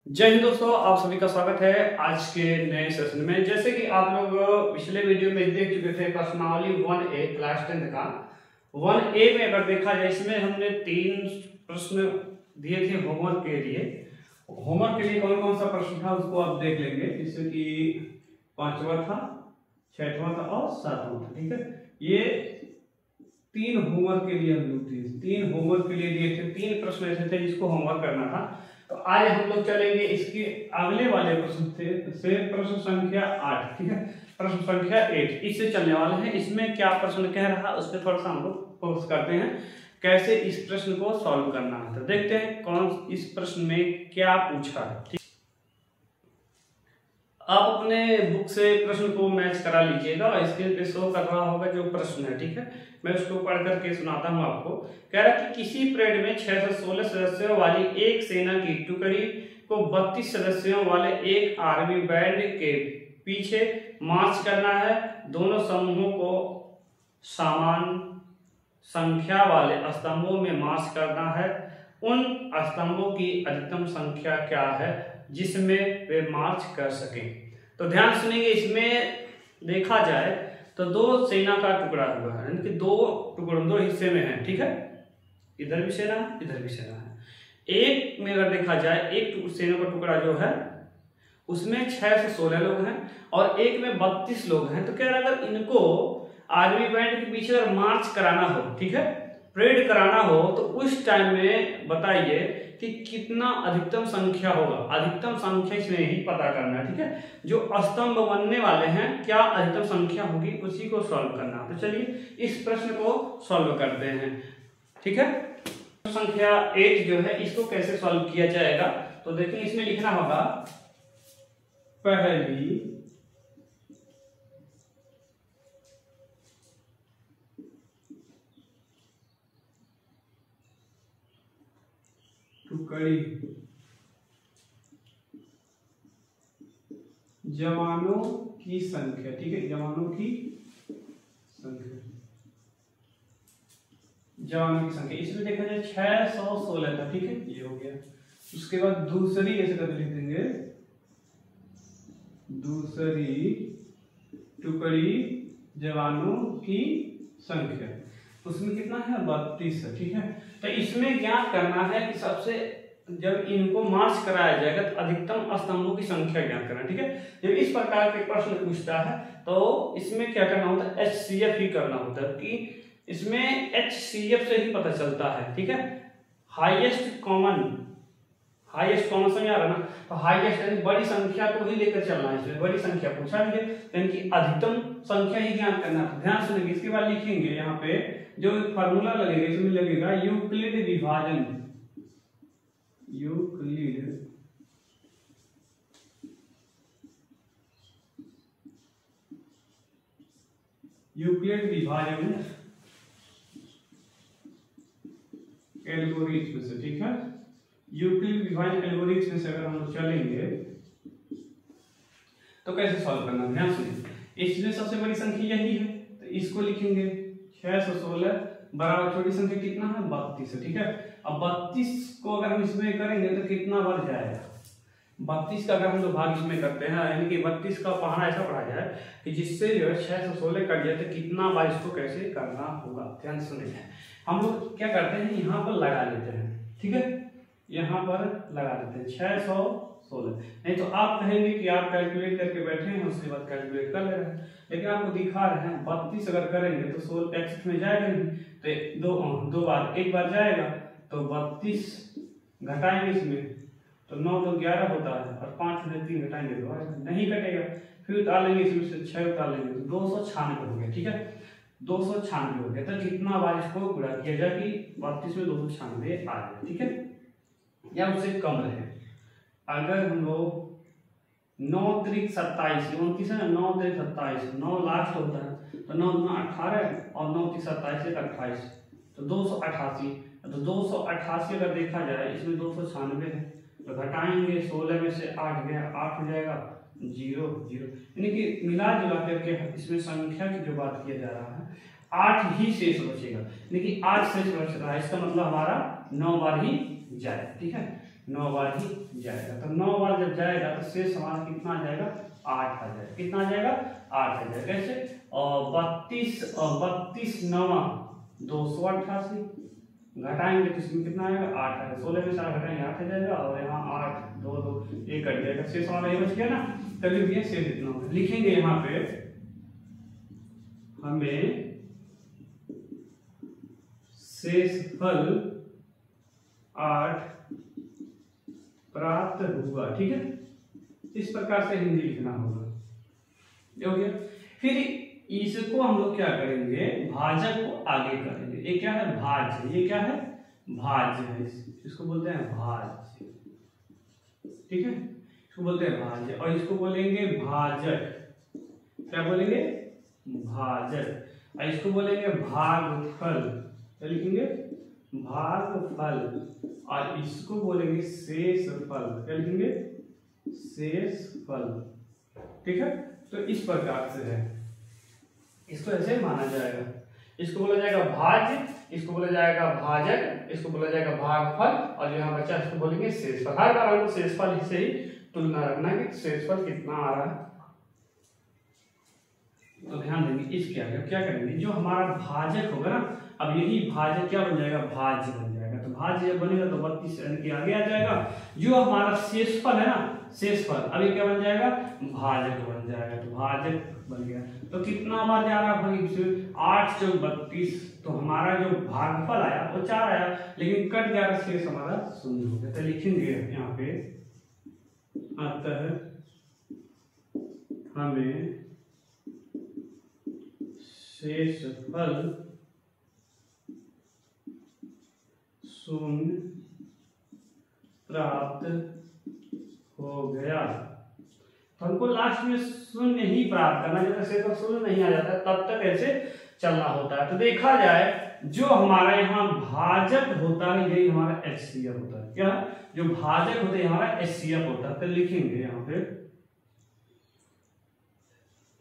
जय हिंद दोस्तों, आप सभी का स्वागत है आज के नए सेशन में। जैसे कि आप लोग पिछले वीडियो में देख चुके थे प्रश्नावली 1A क्लास 10 का 1A में अगर देखा जाए इसमें हमने 3 प्रश्न दिए थे होमवर्क के लिए। होमवर्क के लिए कौन कौन सा प्रश्न था उसको आप देख लेंगे, जैसे कि 5वां था, 6वां था और 7वां था। ठीक है, ये 3 होमवर्क के लिए हम लोग 3 होमवर्क के लिए दिए थे। 3 प्रश्न ऐसे थे जिसको होमवर्क करना था। तो आज हम लोग चलेंगे इसके अगले वाले प्रश्न से प्रश्न संख्या 8। ठीक है, प्रश्न संख्या 8 इससे चलने वाले हैं। इसमें क्या प्रश्न कह रहा है उस पर थोड़ा सा हम लोग फोकस करते हैं, कैसे इस प्रश्न को सॉल्व करना है। तो देखते हैं कौन इस प्रश्न में क्या पूछा है। ठीक, आप अपने बुक से प्रश्न को मैच करा लीजिएगा और स्क्रीन पे शो कर रहा होगा जो प्रश्न है। ठीक है, मैं उसको पढ़ करके सुनाता हूँ आपको। कह रहा है कि किसी परेड में 6 से 16 सदस्यों वाली एक सेना की टुकड़ी को 32 सदस्यों वाले एक आर्मी बैंड के पीछे मार्च करना है। दोनों समूहों को समान संख्या वाले स्तंभों में मार्च करना है। उन स्तंभों की अधिकतम संख्या क्या है जिसमें वे मार्च कर सकें। तो ध्यान सुनेंगे, इसमें देखा जाए तो 2 सेना का टुकड़ा हुआ है, यानी कि 2 हिस्से में है। ठीक है, इधर भी सेना है, इधर भी सेना है। एक में अगर देखा जाए, एक सेना का टुकड़ा जो है उसमें 6 से 16 लोग हैं और एक में 32 लोग हैं। तो कह रहा है अगर इनको आर्मी बैंड के पीछे अगर मार्च कराना हो, ठीक है, परेड कराना हो, तो उस टाइम में बताइए कि कितना अधिकतम संख्या होगा। अधिकतम संख्या इसमें ही पता करना है। ठीक है, जो स्तंभ बनने वाले हैं क्या अधिकतम संख्या होगी उसी को सॉल्व करना। तो चलिए इस प्रश्न को सॉल्व करते हैं। ठीक है, संख्या 8 जो है इसको कैसे सॉल्व किया जाएगा, तो देखिए इसमें लिखना होगा पहली टुकड़ी जवानों की संख्या। ठीक है, जवानों की संख्या, जवानों की संख्या इसमें देखा जाए 616 था। ठीक है, ये हो गया। उसके बाद दूसरी ऐसे करके लिख देंगे, दूसरी टुकड़ी जवानों की संख्या, उसमें कितना है 32 है। ठीक है, तो इसमें ज्ञात करना है कि सबसे जब इनको मार्च कराया जाएगा तो अधिकतम स्तंभों की संख्या ज्ञात करना। ठीक है, जब इस प्रकार के प्रश्न पूछता है तो इसमें क्या करना होता है, HCF ही करना होता है कि इसमें HCF से ही पता चलता है। ठीक है, हाईएस्ट कॉमन समझ आ रहा ना। तो हाईएस्ट यानी बड़ी संख्या को ही लेकर चलना है। इसमें बड़ी संख्या पूछा गया यानी कि अधिकतम संख्या ही ज्ञात करना है। ध्यान सुनेंगे, इसके बाद लिखेंगे यहाँ पे जो फार्मूला लगेगा, इसमें लगेगा यूक्लिड विभाजन। यूक्लिड विभाजन एल्गोरिथ्म से। ठीक है, यूक्लिड विभाजन एल्गोरिथ्म से अगर हम लोग चलेंगे तो कैसे सॉल्व करना, ध्यान सुनिए। इसमें सबसे बड़ी संख्या यही है तो इसको लिखेंगे 6 से 16 बराबर छोटी संख्या कितना है 32 है। ठीक है, अब 32 को अगर हम इसमें करेंगे तो कितना बढ़ जाएगा 32 का अगर हम लोग भाग इसमें करते हैं, यानी कि 32 का पढ़ना ऐसा पढ़ा जाए कि जिससे जो है 6 से 16 कट जाए तो कितना बार इसको कैसे करना होगा। ध्यान सुनिए, हम लोग क्या करते हैं यहाँ पर लगा लेते हैं। ठीक है, यहाँ पर लगा देते हैं 616। नहीं तो आप कहेंगे कि आप कैलकुलेट करके बैठे हैं उसके बाद कैलकुलेट कर ले रहे हैं, लेकिन आपको दिखा रहे हैं 32 अगर करेंगे तो 16 61 में जाएगा नहीं, तो दो बार, एक बार जाएगा तो 32 घटाएंगे इसमें तो 9 तो 11 होता है और 5 में 3 घटाएंगे तो नहीं कटेगा। फिर उतार लेंगे इसमें से 6 उतार लेंगे तो 296 हो गया। ठीक है, 296 हो गया। तो कितना बार इसको गुणा किया जाए कि 32 में 296 आ जाए। ठीक है, या उससे कम रहे। अगर हम लोग 9 त्रिक 27, 29 है ना, 9 त्रिक 27, 9 लास्ट होता है तो 9 दूना 18 और 9 त्रिक 27 एक 28 तो 288। तो 288 अगर देखा जाए इसमें 296 है तो घटाएंगे 16 में से 8 गया, 8 हो जाएगा 0 0, यानी कि मिला जुला करके इसमें संख्या की जो बात किया जा रहा है 8 ही शेष बचेगा, यानी कि 8 शेष बच रहा है। इसका मतलब हमारा 9 बार ही जाए। ठीक है, 9 बार ही जाएगा। तो 9 बार जब जाएगा तो शेष हमारा कितना आ जाएगा, 8 आ जाएगा। कितना आ जाएगा, 8 आ जाएगा। कैसे, और 32 9 288 घटाएंगे तो इसमें कितना आएगा, 8 आएगा। 16 में 4 घटाएंगे 8 आ जाएगा, और यहाँ 8 2 2 1 कट जाएगा, शेष हमारा ये बच गया ना। तभी भी शेष इतना होगा। लिखेंगे यहाँ पे हमें शेषफल 8 प्राप्त हुआ। ठीक है, इस प्रकार से हिंदी लिखना होगा। हो गया। फिर इसको हम लोग क्या करेंगे, भाजक को आगे करेंगे। ये क्या है, भाज्य। ये क्या है, भाज्य है। इसको बोलते हैं भाज्य। ठीक है, इसको बोलते हैं भाज्य। और इसको बोलेंगे भाजक। क्या बोलेंगे, भाजक। और इसको बोलेंगे भागफल। क्या लिखेंगे, भागफल। और इसको बोलेंगे शेषफल। क्या लिखेंगे, शेषफल। ठीक है, तो इस प्रकार से है, इसको ऐसे माना जाएगा। इसको बोला जाएगा भाज्य, इसको बोला जाएगा भाजक, इसको बोला जाएगा भागफल, और जो यहाँ बचा इसको बोलेंगे शेषफल। हर बार हमको शेषफल से ही तुलना रखना है कि शेषफल कितना आ रहा है। तो ध्यान देंगे इसके आगे क्या करेंगे, जो हमारा भाजक होगा ना, अब यही भाजक क्या बन जाएगा, भाज्य बन जाएगा। तो भाज्य जब बनेगा तो 32 के आगे आ जाएगा। जो हमारा शेषफल है ना, शेषफल अभी क्या बन जाएगा, भाजक बन जाएगा। तो भाजक बन गया। तो कितना बार जा रहा है, 8 चौक 32। तो हमारा जो भागफल आया वो 4 आया, लेकिन कट गया, शेष हमारा 0 हो गया। तो लिखेंगे यहाँ पे, अतः हमें शेषफल 0 प्राप्त हो गया। तो हमको लास्ट में 0 ही प्राप्त करना, जब तक शेषफल 0 नहीं आ जाता तब तक ऐसे चलना होता है। तो देखा जाए जो हमारा यहाँ भाजक होता है यही हमारा HCF होता है। क्या, जो भाजक होता है हमारा HCF होता है। तो लिखेंगे यहाँ पे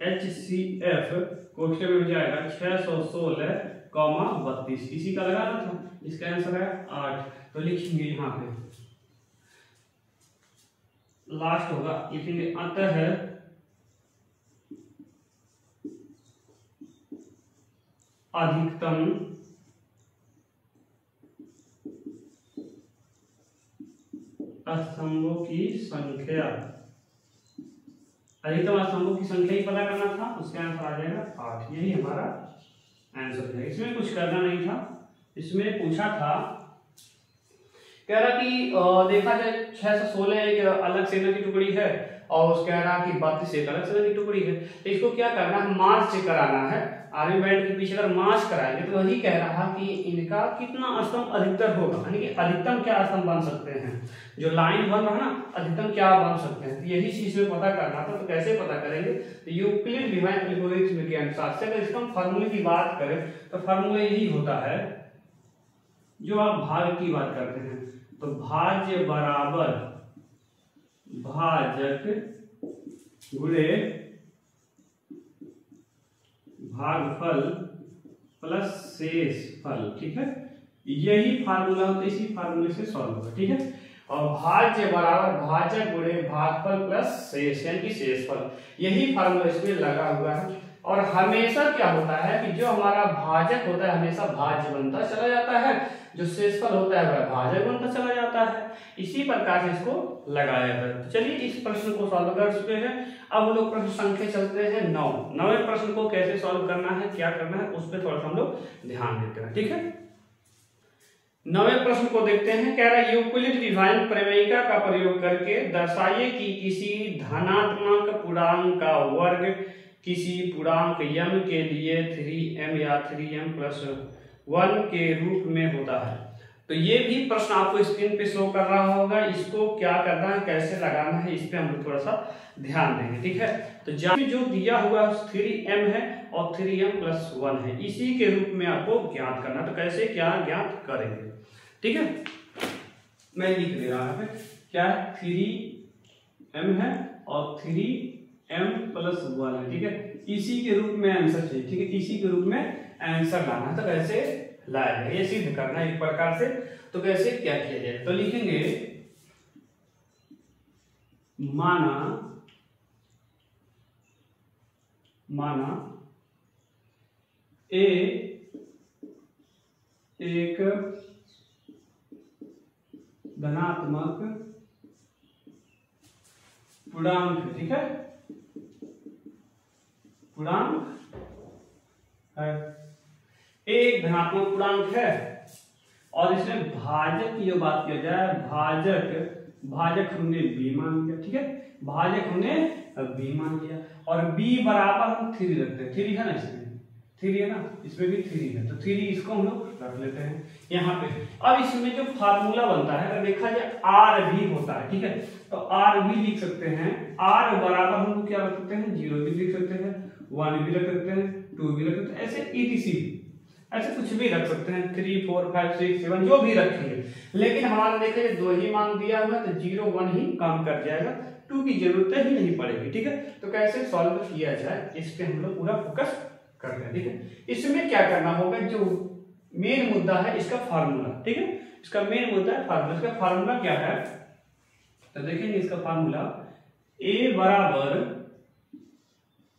HCF कोष्टक में हो जाएगा 616, 32। इसी का लगाना था, इसका आंसर है 8। तो लिखेंगे यहाँ पे लास्ट होगा, लिखेंगे अतः अधिकतम स्तंभों की संख्या, अधिकतम स्तंभों की संख्या ही पता करना था, उसका आंसर आ जाएगा 8। यही हमारा आंसर है। इसमें कुछ करना नहीं था। इसमें पूछा था, कह रहा कि देखा जाए 616 एक अलग सेना की टुकड़ी है, और उसके कह रहा कि 32 एक अलग सेना की टुकड़ी है। तो इसको क्या करना है, मार्च से कराना है। आर्मी बैंड के पीछे अगर मार्च कराएंगे तो वही कह रहा कि इनका कितना स्तंभ अधिकतर होगा, यानी कि अधिकतम क्या स्तंभ बन सकते हैं, जो लाइन बन रहा है ना, अधिकतम क्या बन सकते हैं। तो यही चीज में पता करना था। तो कैसे पता करेंगे, तो यूक्लिड डिवाइन एल्गोरिथम के अनुसार से अगर इसका हम फार्मूले की बात करें तो फार्मूला यही होता है, जो आप भाग की बात करते हैं तो भाज्य बराबर भाजक गुणे भागफल प्लस शेषफल। ठीक है, यही फार्मूला होता है, इसी फार्मूले से सॉल्व होगा। ठीक है, और भाज्य बराबर भाजक गुणे भागफल प्लस शेष यानी कि शेषफल, यही फार्मूला इसमें लगा हुआ है। और हमेशा क्या होता है कि जो हमारा भाजक होता है हमेशा भाज्य बनता चला जाता है, जो शेषफल होता है वह भाजक बनता चला जाता है। इसी प्रकार से इसको लगाया जाता है। तो चलिए इस प्रश्न को सॉल्व कर चुके हैं। अब हम लोग प्रश्न संख्या चलते हैं 9। 9वें प्रश्न को कैसे सॉल्व करना है, क्या करना है, उस पर थोड़ा सा हम लोग ध्यान देते हैं। ठीक है, 9वें प्रश्न को देखते हैं। कह रहा है यूक्लिड डिवाइन प्रमेयिका का प्रयोग करके दर्शाइए कि किसी धनात्मक पूर्णांक का वर्ग किसी पूर्णांक m के लिए 3m या 3m+1 के रूप में होता है। तो ये भी प्रश्न आपको स्क्रीन पे शो कर रहा होगा। इसको क्या करना है, कैसे लगाना है, इस पे हम लोग थोड़ा सा ध्यान देंगे। ठीक है, तो जो दिया हुआ 3m है और 3m+1 है, इसी के रूप में आपको ज्ञात करना। तो कैसे क्या ज्ञात करेंगे, ठीक है, मैं लिख दे रहा है। क्या 3m है और 3m+1 है। ठीक है, इसी के रूप में आंसर चाहिए। ठीक है, इसी के रूप में आंसर लाना है। तो कैसे लाया जाए, ये सिद्ध करना है एक प्रकार से। तो कैसे क्या किया जाए, तो लिखेंगे माना ए एक धनात्मक पूर्णांक है, ठीक है, पूर्णांक है, एक धनात्मक पूर्णांक है और इसमें भाजक की जो बात किया जाए, भाजक हमने b मान लिया, ठीक है, भाजक हमने b मान लिया और b बराबर हम 3 रखते हैं, 3 है ना, इसमें 3 है ना, इसमें भी 3 है, तो 3 इसको हम लोग रख लेते हैं यहाँ पे। अब इसमें जो फार्मूला बनता है अगर देखा जाए आर भी होता है, ठीक है, तो आर भी लिख सकते हैं, आर बराबर हम लोग क्या रख सकते हैं, 0 भी लिख सकते हैं, 1 भी रख सकते हैं, 2 भी रख सकते हैं, ऐसे ETC ऐसे कुछ भी रख सकते हैं, 3 4 5 6 7 जो भी रखेंगे, लेकिन हमारा देखे 2 ही मान दिया हुआ तो 0 1 ही काम कर जाएगा, 2 की जरूरत ही नहीं पड़ेगी, ठीक है। तो कैसे सॉल्व किया जाए इस पे हम लोग पूरा फोकस करते हैं, ठीक है। इसमें क्या करना होगा, जो मेन मुद्दा है इसका फार्मूला, ठीक है, इसका मेन मुद्दा है फार्मूला। इसका फार्मूला क्या है तो देखेंगे, इसका फार्मूला a बराबर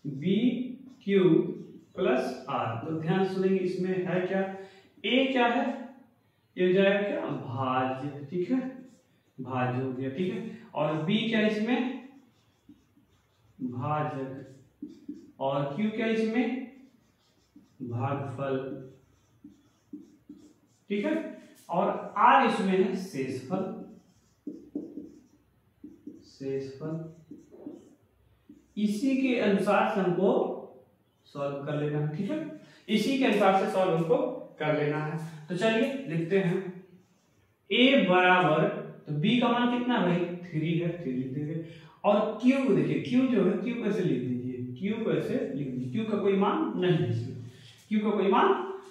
BQ प्लस आर। तो ध्यान सुनेंगे, इसमें है क्या, a क्या है, ये हो जाएगा क्या, भाज्य, ठीक है, भाज्य हो गया, ठीक है, और b क्या है इसमें, भाजक, और q क्या है इसमें, भागफल, ठीक है, और r इसमें है शेषफल, इसी के अनुसार से हमको सॉल्व कर लेना है, ठीक है, इसी के अनुसार से सॉल्व हमको कर लेना है। तो चलिए लिखते हैं, a बराबर, तो b का मान कितना है भाई, 3 है, 3 लिख देंगे, और q को देखिए, q जो है, q कैसे लिख दीजिए, q कैसे लिख दीजिए, q का कोई मान नहीं है इसमें, q का कोई मान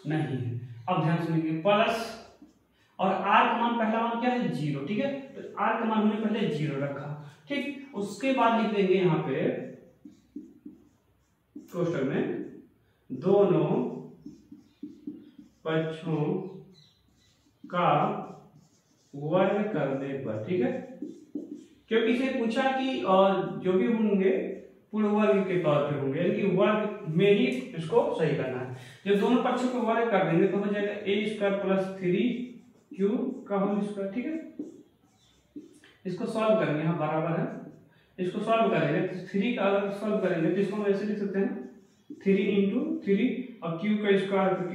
नहीं है। अब ध्यान सुनिए, प्लस, और r का मान, पहला मान क्या है, 0, ठीक है, तो r का मान हमने पहले 0 रखा, ठीक, उसके बाद लिख देंगे यहाँ पे कोष्टक में दोनों पक्षों का वर्ग करने पर, ठीक है, क्योंकि इसे पूछा कि और जो भी होंगे पूर्ण वर्ग के तौर पे होंगे, यानी कि वर्ग में ही इसको सही करना है। जब दोनों पक्षों को वर्ग कर देंगे तो हो जाएगा a² प्लस 3q का होल स्क्वायर, ठीक है। इसको सॉल्व करेंगे, यहाँ बराबर है, इसको सॉल्व करेंगे तो 3 का अगर सॉल्व करेंगे तो इसको हम ऐसे लिख सकते हैं, 3 इंटू 3 और q का स्क्वायर, तो q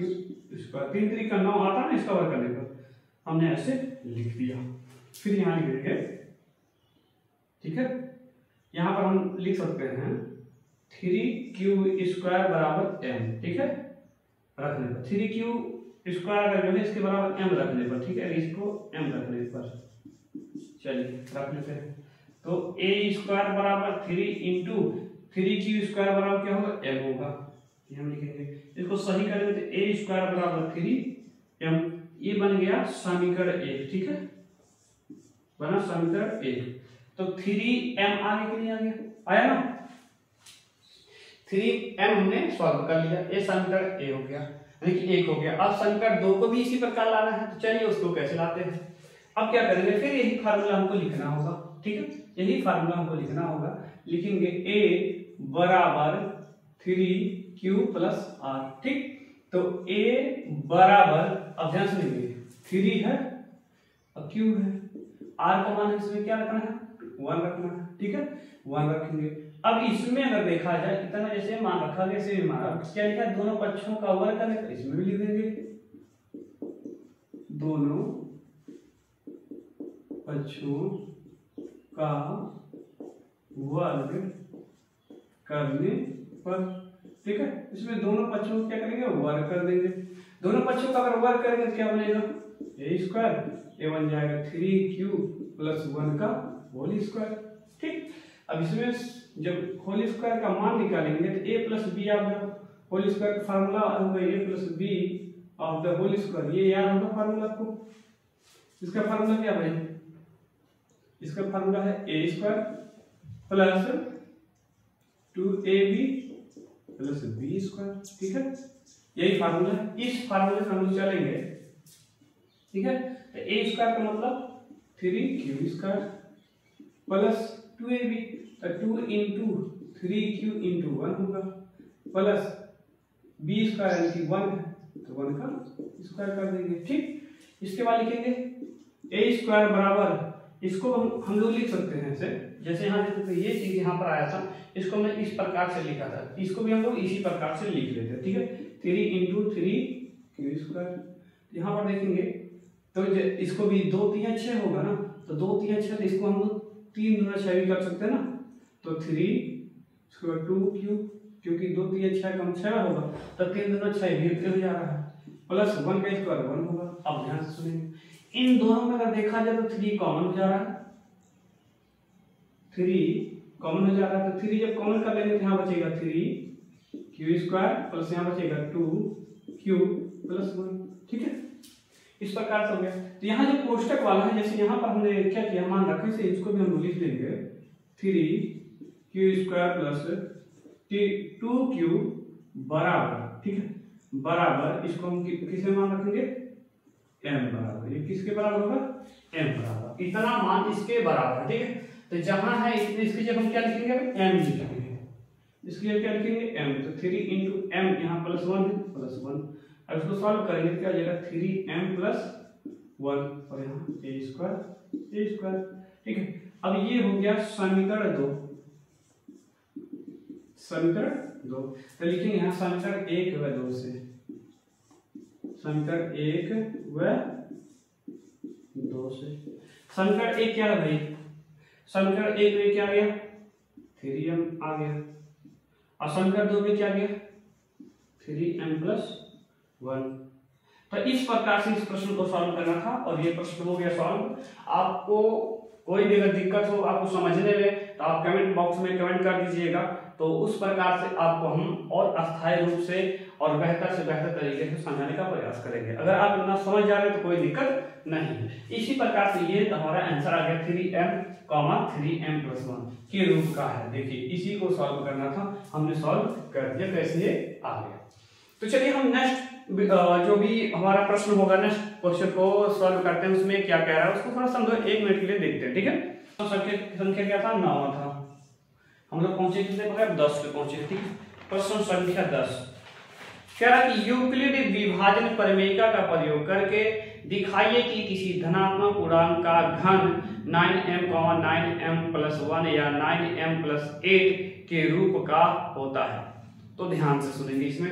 स्क्वायर, 3 3 का 9 आता है ना, इसका वर्ग करने पर हमने ऐसे लिख दिया। फिर यहाँ लिख देंगे, ठीक है, यहाँ पर हम लिख सकते हैं 3q स्क्वायर बराबर m, ठीक है, रखने पर 3q स्क्वायर का जो है इसके बराबर m रखने पर, ठीक है, इसको m रखने पर, चलिए रख लेते हैं। तो a स्क्वायर बराबर 3 इंटू 3q स्क्वायर बराबर क्या होगा, m होगा, ये हम लिखेंगे, इसको सही करेंगे तो a स्क्वायर बराबर 3m, ये बन गया समीकरण 1, ठीक है, बना समीकरण 1। तो 3m आगे के लिए आ गया, आया ना, 3m हमने सॉल्व कर लिया, ये समीकरण a हो गया, यानी कि 1 हो गया। अब समीकरण 2 को भी इसी प्रकार लाना है, तो चलिए उसको कैसे लाते हैं। अब क्या करेंगे, फिर यही फार्मूला हमको लिखना होगा, ठीक है, यही फार्मूला हमको लिखना होगा, लिखेंगे a बराबर 3q प्लस r, ठीक, तो a बराबर, अब ध्यान सुनिए, 3 है और q है, r का मान इसमें क्या रखना है, 1 रखना है, ठीक है, 1 रखेंगे। अब इसमें अगर देखा जाए, इतना जैसे मान रखा गया इसे भी माना, क्या लिखा है, दोनों पक्षों का वर्ग करने का, इसमें भी लिख देंगे, दोनों पक्षों का वर्ग करने पर, ठीक है, इसमें दोनों पक्षों को क्या करेंगे, वर्ग कर देंगे। दोनों पक्षों का अगर वर्ग करेंगे तो क्या बनेगा, a स्क्वायर, ये बन जाएगा 3q प्लस 1 का होल स्क्वायर, ठीक। अब इसमें जब होल स्क्वायर का मान निकालेंगे तो a plus B of the whole square का फार्मूला होगा a plus B of the whole square, ये याद होगा फार्मूला आपको। इसका फार्मूला क्या भाई, इसका फार्मूला है a square plus 2ab plus b square, ठीक है, यही फार्मूला है। इस फार्मूले से हम लोग चलेंगे, ठीक है, तो a स्क्वायर का मतलब 3q स्क्वायर प्लस 2ab, तो 2 इंटू 3q इंटू 1 होगा प्लस b स्क्वायर यानी कि 1 है तो 1 का स्क्वायर कर देंगे। ठीक, इसके बाद लिखेंगे a स्क्वायर बराबर, इसको हम लोग लिख सकते हैं ऐसे, जैसे यहाँ देखो तो ये चीज यहाँ पर आया था, इसको मैं इस प्रकार से लिखा था, इसको भी हम लोग इसी प्रकार से लिख लेते हैं। ठीक है, 3 इंटू 3q स्क्वायर। यहाँ पर देखेंगे तो इसको भी 2 3 6 होगा ना, तो 2 3 6 तो इसको हम लोग 3 दूना 6 भी कर सकते हैं ना, तो 3 स्क्वायर 2q, क्योंकि 2 3 6 कम 6 होगा तो 3 दूना 6 भी हो जा रहा है, प्लस 1 का स्क्वायर 1 होगा। अब ध्यान से सुनिए, इन दोनों में अगर देखा जाए तो 3 कॉमन हो जा रहा है, 3 कॉमन हो जा रहा है, तो 3 जब कॉमन कर लेंगे तो यहाँ बचेगा 3q स्क्वायर प्लस यहाँ बचेगा 2q प्लस 1। ठीक है, इस प्रकार से हो गया। तो यहाँ जो कोष्टक वाला है, जैसे यहाँ पर हमने क्या किया, मान रखे से इसको भी हम लिख लेंगे 3q स्क्वायर प्लस 2q बराबर, ठीक है, बराबर इसको हम किसे मान रखेंगे, m बराबर, ये किसके बराबर होगा, m बराबर, इतना मान इसके बराबर। ठीक है, तो जहां है इसकी जगह हम क्या लिखेंगे, m लिखेंगे, इसके लिए क्या लिखेंगे m, तो 3 इंटू m, यहाँ प्लस 1 है, प्लस 1। अब इसको सॉल्व करेंगे क्या हो जाएगा, 3m प्लस 1 और यहाँ a स्क्वायर। ठीक है, अब ये हो गया समीकरण 2, समीकरण 2। तो लिखेंगे यहाँ समीकरण 1 व 2 से, समीकरण 1 व 2 से। समीकरण 1 क्या है भाई, समीकरण 1 में क्या आ गया, 3m आ गया, और समीकरण 2 में क्या आ गया, 3m प्लस 1। तो इस प्रकार से इस प्रश्न को सॉल्व करना था और ये प्रश्न हो गया सॉल्व। आपको कोई भी अगर दिक्कत हो आपको समझने में तो आप कमेंट बॉक्स में कमेंट कर दीजिएगा, तो उस प्रकार से आपको हम और अस्थायी रूप से और बेहतर से बेहतर तरीके से समझाने का प्रयास करेंगे। अगर आप ना समझ जा रहे तो कोई दिक्कत नहीं है। इसी प्रकार से ये हमारा आंसर आ गया 3m 3m+1 के रूप का है। देखिए इसी को सॉल्व करना था, हमने सॉल्व कर दिया, कैसे ये आ गया। तो चलिए हम नेक्स्ट जो भी हमारा प्रश्न होगा, नेक्स्ट क्वेश्चन को सॉल्व करते हैं, उसमें क्या कह रहा है उसको थोड़ा समझो, 1 मिनट के लिए देखते हैं। ठीक है, तो संख्या क्या था, 9 था, हम लोग पहुंचे कितने पर, 10 पे पहुंचे। ठीक है, प्रश्न संख्या 10 कह रहा कि यूक्लिड विभाजन प्रमेयिका का प्रयोग करके दिखाइए कि किसी धनात्मक पूर्णांक का घन 9m 9m+1 या 9m+8 के रूप का होता है। तो ध्यान से सुनेंगे, इसमें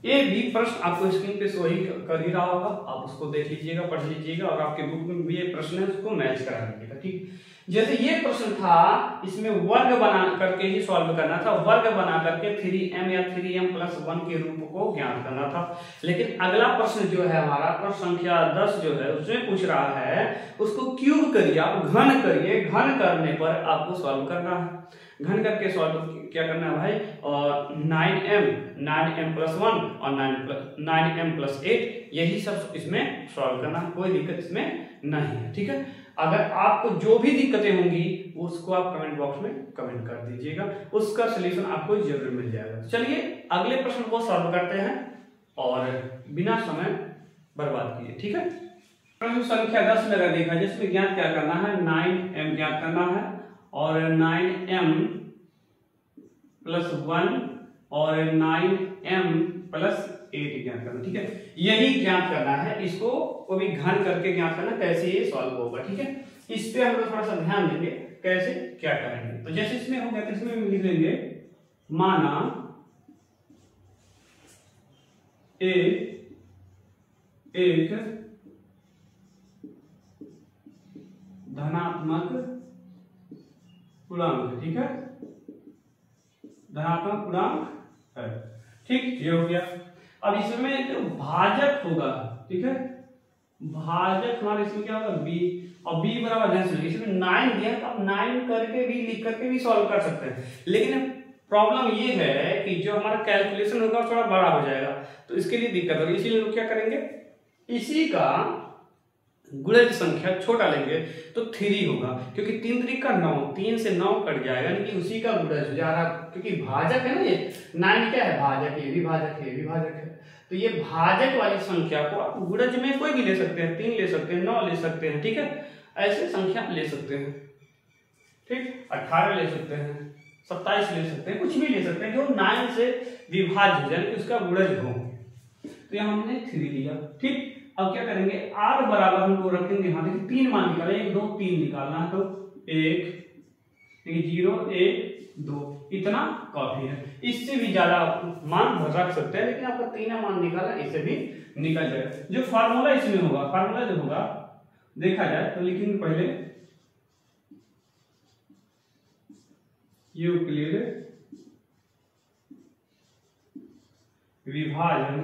ये भी प्रश्न आपको स्क्रीन पे शो ही कर ही रहा होगा, आप उसको देख लीजिएगा, पढ़ लीजिएगा और आपके बुक में भी ये प्रश्न है उसको मैच करा लीजिएगा। ठीक, जैसे ये प्रश्न था इसमें वर्ग बना करके ही सॉल्व करना था, वर्ग बना करके 3m या 3m+1 के रूप को ज्ञात करना था। लेकिन अगला प्रश्न जो है हमारा प्रश्न संख्या 10 जो है उसमें पूछ रहा है उसको क्यूब करिए, आप घन करिए, घन करने पर आपको सॉल्व करना है। घन करके सॉल्व क्या करना है भाई, और 9m+1 और 9m+8 यही सब इसमें सॉल्व करना, कोई दिक्कत इसमें नहीं है। ठीक है, अगर आपको जो भी दिक्कतें होंगी उसको आप कमेंट बॉक्स में कमेंट कर दीजिएगा, उसका सलूशन आपको जरूर मिल जाएगा। चलिए अगले प्रश्न को सॉल्व करते हैं और बिना समय बर्बाद किए। ठीक है, प्रश्न संख्या 10 में अगर देखा जिसमें ज्ञात क्या करना है, 9m ज्ञात करना है और 9m+1 और 9m+8 ज्ञात करना। ठीक है, यही ज्ञात करना है, इसको को भी घन करके ज्ञात करना, कैसे ये सॉल्व होगा। ठीक है, इस पे हम लोग थोड़ा सा ध्यान देंगे कैसे क्या करेंगे। तो जैसे इसमें हो गया तो इसमें हम लिख लेंगे, माना एक धनात्मक पूर्णांक। ठीक है, धनात्मक पूर्णांक है। ठीक, ये हो गया। अब इसमें जो भाजक होगा, ठीक है, भाजक हमारा इसमें क्या होगा, b, और b बराबर इसमें 9 दिया तो आप 9 करके भी लिख करके भी सॉल्व कर सकते हैं। लेकिन प्रॉब्लम ये है कि जो हमारा कैलकुलेशन होगा थोड़ा बड़ा हो जाएगा, तो इसके लिए दिक्कत होगी। इसीलिए लोग क्या करेंगे, इसी का गुणज संख्या छोटा लेंगे तो 3 होगा, क्योंकि 3 3 का 9, 3 से 9 कट जाएगा, यानी कि उसी का गुणज हो जा रहा, क्योंकि भाजक है ना ये 9 क्या है, भाजक, ये भी भाजक है, ये भी भाजक है। तो ये भाजक वाली संख्या को आप गुणज में कोई भी ले सकते हैं, 3 ले सकते हैं, 9 ले सकते हैं। ठीक है, ऐसे संख्या ले सकते हैं। ठीक, 18 ले सकते हैं, 27 ले सकते हैं, कुछ भी ले सकते हैं जो 9 से विभाज्य हो, यानी कि उसका गुणज हो। तो यहाँ हमने 3 लिया। ठीक, अब क्या करेंगे, r बराबर हमको रखेंगे यहाँ, देखिए 3 मान निकाले, 1 2 3 निकालना है, तो 1 0 1 2 इतना काफी है। इससे भी ज्यादा मान रख सकते हैं, लेकिन आपका 3 मान निकाला, इससे भी निकल जाएगा। जो फार्मूला इसमें होगा, फार्मूला जो होगा देखा जाए तो लिखेंगे पहले यूक्लिड विभाजन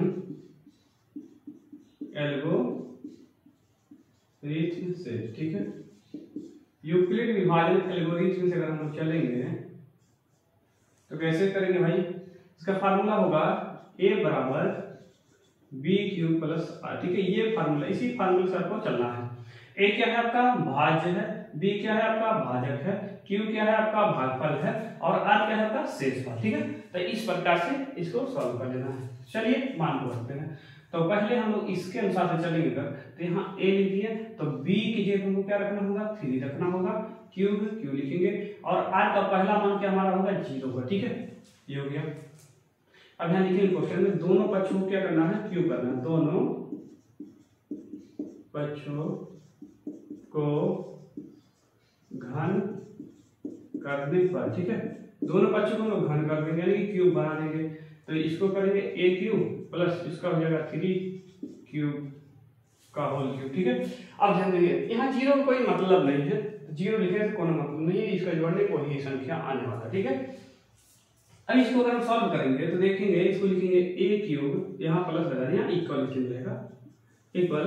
एल्गोरिथ्म से। ठीक है, यूक्लिड विभाजन एल्गोरिथ्म से अगर हम चलेंगे तो कैसे करेंगे भाई, इसका फार्मूला होगा a बराबर बी क्यूब प्लस आर। ठीक है, ये फार्मूला, इसी फार्मूले से आपको चलना है। a क्या है आपका भाज्य है, b क्या है आपका भाजक है, q क्या है आपका भागफल है, और r क्या है आपका शेषफल। ठीक है, तो इस प्रकार से इसको सॉल्व कर लेना है। चलिए मान को रखते हैं। तो पहले हम लोग इसके अनुसार से चलेंगे तो यहाँ a लिख दिए, तो b की जगह हमको क्या रखना होगा, 3 रखना होगा, क्यूब q लिखेंगे, और r का पहला मान क्या हमारा होगा 0 होगा। ठीक है, ये हो गया। अब यहाँ लिखेंगे क्वेश्चन में दोनों पक्षों को क्या करना है, क्यूब करना है, दोनों पक्षों को घन करने पर। ठीक है, दोनों पक्षों को हम घन कर देंगे, यानी क्यूब बना देंगे। तो इसको करेंगे a क्यूब प्लस इसका हो जाएगा 3 क्यूब का होल क्यूब। ठीक है, अब ध्यान देंगे यहाँ 0 का कोई मतलब नहीं है, 0 लिखे तो कोई मतलब नहीं है, इसका जोड़ने को ही संख्या आने वाला। ठीक है, अब इसको अगर हम सॉल्व करेंगे तो देखेंगे, इसको लिखेंगे a क्यूब, यहाँ प्लस लगा दिया, इक्वल रहेगा, इक्वल।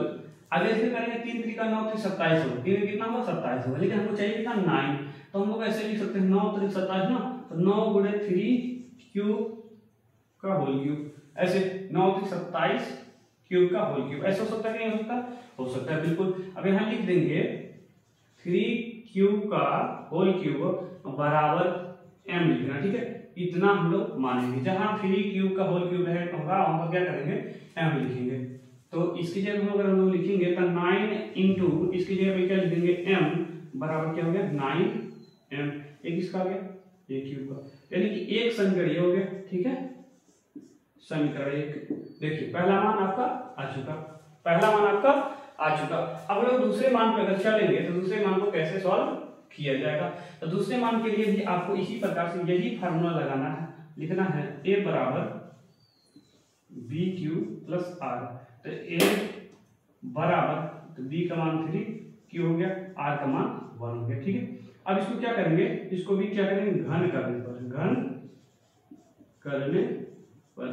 अगर इसके करेंगे 3 3 का 9 3 27 होगा, 3 कितना होगा 27 होगा, लेकिन हमको चाहिए कितना 9, तो हम लोग ऐसे लिख सकते हैं 9 3 27 ना, तो 9 गुणे 3 क्यूब का होल क्यूब, ऐसे 9 3 27 क्यूब का होल क्यूब। ऐसा हो सकता है कि नहीं हो सकता, हो सकता है बिल्कुल। अब यहाँ लिख देंगे 3 क्यूब का होल क्यूब बराबर m लिखना। ठीक है, इतना हम लोग मानेंगे, जहां 3 क्यूब का होल क्यूब है होगा वहां पर क्या करेंगे m लिखेंगे। तो इसकी जगह अगर हम लोग लिखेंगे तो 9 इंटू इसकी जगह पे क्या लिखेंगे m बराबर क्या हो गया 9m, एक इसका आ गया एक क्यूब का, यानी कि एक समीकरण ये हो गया। ठीक है, समीकरण 1 देखिए पहला मान आपका आ चुका, पहला मान आपका आ चुका। अब लोग दूसरे मान पे अगर चलेंगे तो दूसरे मान को कैसे सॉल्व किया जाएगा, तो दूसरे मान के लिए भी आपको इसी प्रकार से यही फार्मूला लगाना है, लिखना है a बराबर बी क्यूब प्लस आर। तो a बराबर तो b का मान 3 क्यू हो गया, r का मान 1 हो गया। ठीक है, अब इसको क्या करेंगे, इसको भी क्या करेंगे घन करने पर, घन करने पर,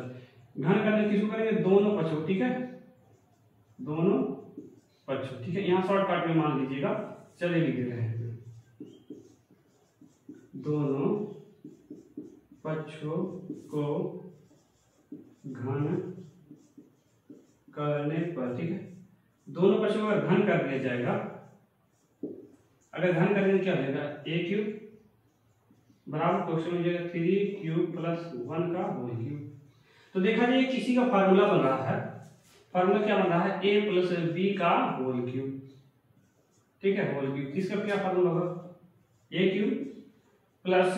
घन करने किसको करेंगे दोनों पक्षों। ठीक है, दोनों पक्षों। ठीक है, यहाँ शॉर्टकट में मान लीजिएगा, चले लिख रहे हैं दोनों पक्षों को घन करने पर। ठीक है, दोनों पक्षों का घन कर दिया जाएगा, अगर घन करने क्या हो जाएगा a क्यूब बराबर क्वेश्चन में जाएगा 3 क्यूब प्लस 1 का होल क्यूब। तो देखा जाए किसी का फार्मूला बन रहा है, फार्मूला क्या बन रहा है a प्लस बी का होल क्यूब। ठीक है, होल क्यूब, इसका क्या फार्मूला होगा a cube plus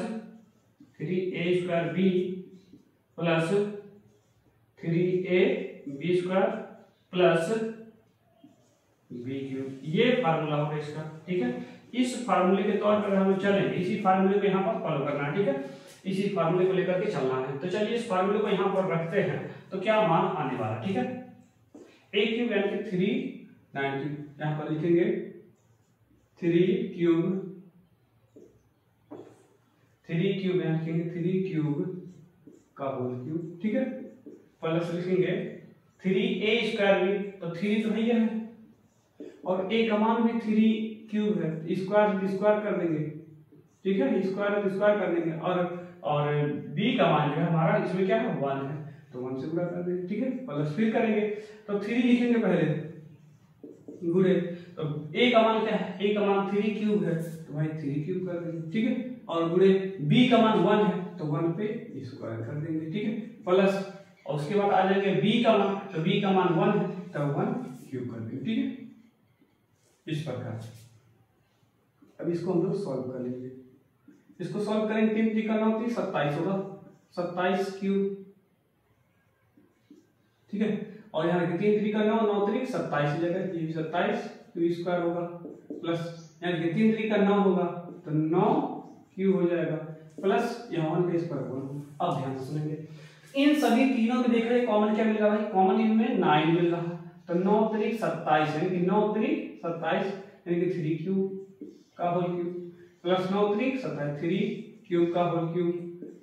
3a square B plus 3a B square plus B cube, ये फार्मूला होगा इसका। ठीक है, इस फार्मूले के तौर पर हम चलेंगे, इसी फार्मूले को यहाँ पर फॉलो करना है। ठीक है, इसी फार्मूले को लेकर के चलना है। तो चलिए इस फार्मूले को यहाँ पर रखते हैं, तो क्या मान आने वाला। ठीक है, a क्यूब यानी कि 390, यहाँ पर लिखेंगे 3 क्यूब यहाँ लिखेंगे 3 क्यूब का होल क्यूब। ठीक है, प्लस लिखेंगे 3a स्क्वायर भी, तो 3 तो है और a का मान भी 3 क्यूब है, स्क्वायर कर देंगे। ठीक है, स्क्वायर कर देंगे, और b का मान जो है हमारा इसमें क्या है 1 है, तो 1 से गुणा कर देंगे। ठीक है, प्लस फिर करेंगे तो 3 लिखेंगे पहले गुणे, तो a का मान क्या है, a का मान 3 क्यूब है, तो भाई 3 क्यूब कर देंगे। ठीक है, और गुणे b का मान 1 है, तो 1 पे स्क्वायर कर देंगे। ठीक है, प्लस और उसके बाद आ जाएंगे b का मान, तो b का मान 1 है, तो 1 क्यूब कर देंगे। ठीक है, इस प्रकार अब इसको हम लोग सॉल्व कर लेंगे। इसको सॉल्व करेंगे 3 3 का 9 3 27 होगा, 27 क्यूब, ठीक है। और यहाँ 3 3 का 9 9 3 27 की जगह ये 27 क्यू स्क्वायर होगा, प्लस यहाँ 3 3 का 9 होगा तो 9 क्यू हो जाएगा, प्लस यहाँ 1 का स्क्वायर होगा। अब ध्यान से सुनेंगे, इन सभी तीनों में देख रहे कॉमन क्या मिल रहा है, कॉमन इनमें 9 मिल रहा है, तो 9 3 27 यानी कि 9 3 27 यानी कि 3 क्यूब का होल क्यूब, प्लस 9 3 27 3 क्यूब का होल क्यूब,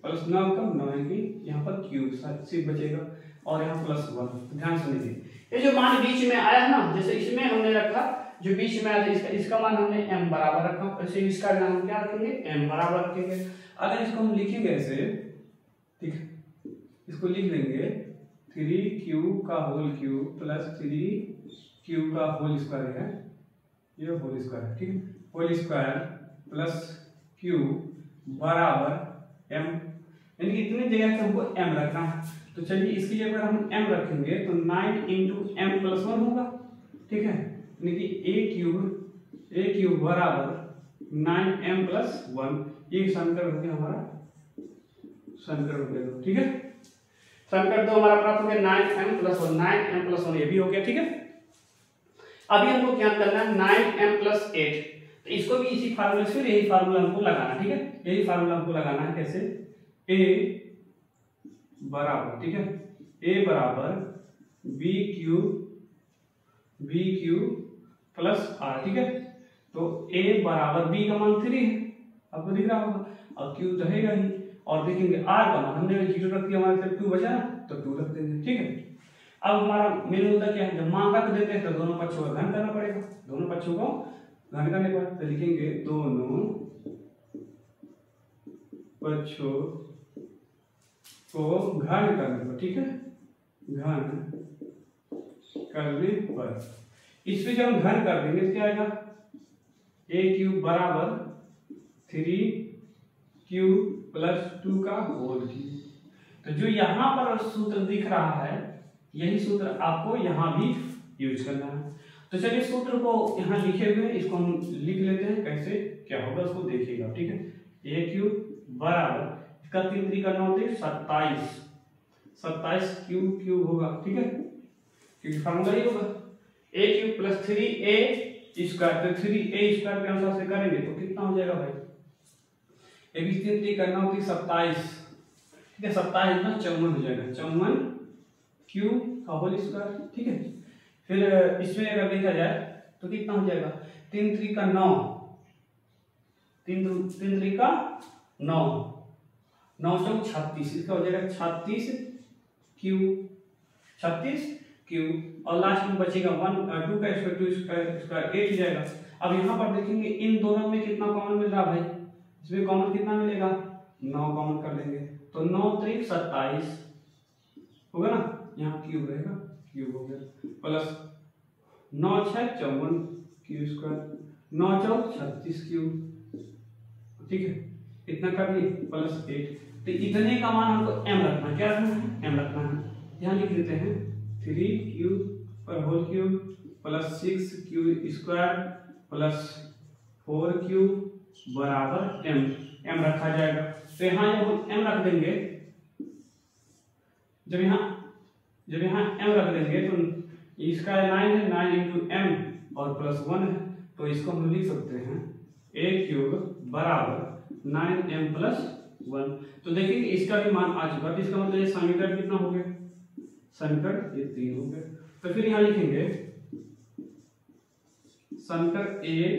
प्लस 9 का 9 यानी कि यहाँ पर क्यूब सिर्फ बचेगा, और यहाँ प्लस 1। ध्यान से लीजिए, ये जो मान बीच में आया ना, जैसे इसमें हमने रखा जो बीच में आया था इसका मान हमने m बराबर रखा, ऐसे इसका नाम क्या रखेंगे, m बराबर रखेंगे। अगर इसको हम लिखेंगे ऐसे, ठीक है, इसको लिख देंगे 3 क्यूब का होल क्यूब प्लस 3 क्यूब का होल स्क्वायर है, ये होल स्क्वायर है, ठीक है, होल स्क्वायर प्लस क्यूब बराबर m, यानी कि इतनी जगह से हमको m रखना है। तो चलिए इसकी जगह हम m रखेंगे तो 9 इंटू m प्लस 1 होगा, ठीक है, यानी कि a क्यूब बराबर 9m प्लस 1, ये समीकरण हो गया हमारा, समीकरण हो गया, ठीक है। समीकरण 2 हमारा प्राप्त हो गया 9m प्लस 1, 9m प्लस 1 ये भी हो गया, ठीक है। अभी हमको क्या करना है 9m प्लस 8, तो इसको भी इसी फार्मूले से यही फार्मूला हमको लगाना, ठीक है, यही फार्मूला हमको लगाना है। कैसे, a बराबर, ठीक है, a बराबर b क्यूब प्लस r, ठीक है। तो a बराबर b का मान 3 है, आपको दिख रहा होगा, और q तो रहेगा ही, और देखेंगे r का मान हमने 0 रख दिया, हमारे सिर्फ 2 बचा ना, तो 2 रख देंगे, ठीक है। अब हमारा मेन मुद्दा क्या है, जब मान रख देते हैं तो दोनों पक्षों का घन करना पड़ेगा, दोनों पक्षों को घन करने के बाद तो लिखेंगे दोनों पक्षों को घन करने पर, ठीक है, घन करने पर इस पे जब हम घन कर देंगे तो क्या आएगा, a क्यूब बराबर 3 क्यूब प्लस 2 का होल क्यूब। तो जो यहाँ पर सूत्र दिख रहा है यही सूत्र आपको यहाँ भी यूज करना है। तो चलिए सूत्र को यहाँ लिखे हुए इसको हम लिख लेते हैं, कैसे क्या होगा उसको देखिएगा, ठीक है। a क्यूब बराबर इसका 3 3 का 9 3 27 क्यूब होगा, ठीक है, क्योंकि फार्मूला ही होगा a cube plus 3a square, तो 3a स्क्वायर के अनुसार से करेंगे तो कितना हो जाएगा भाई, 3 3 का 9 3 27, ठीक है, 27 में 54 हो जाएगा, 54 क्यूब का होल स्क्वायर, ठीक है। फिर इसमें अगर देखा जाए तो कितना हो जाएगा, 3 3 का 9 3 3 का 9 9 चौक 36, इसका हो जाएगा 36 क्यूब, और लास्ट में बचेगा 1 2 का स्क्वायर 8 हो जाएगा। अब यहाँ पर देखेंगे इन दोनों में कितना कॉमन मिल रहा है भाई, इसमें कॉमन कितना मिलेगा, 9 कॉमन कर लेंगे तो 9 3 27 होगा ना, यहाँ क्यूब रहेगा, क्यूब हो गया, प्लस 9 6 54 क्यूब स्क्वायर, 9 चौक 36 क्यूब, ठीक है, इतना कर लिए प्लस 8। तो इतने का मान हमको m रखना है, क्या रखना है, m रखना है। यहाँ लिख देते हैं 3 क्यूब पर whole cube plus 6 cube square plus 4 cube बराबर m रखा जाएगा। तो यहाँ जब हम m रख देंगे, जब यहाँ m रख देंगे तो इसका 9 है, 9 इंटू m और प्लस 1 है, तो इसको हम लिख सकते हैं a क्यूब बराबर 9m प्लस 1। तो देखिए इसका भी मान आ चुका, तो इसका मतलब ये समीकरण कितना हो गया, समीकरण ये 3 हो गया। तो फिर यहाँ लिखेंगे समीकरण 1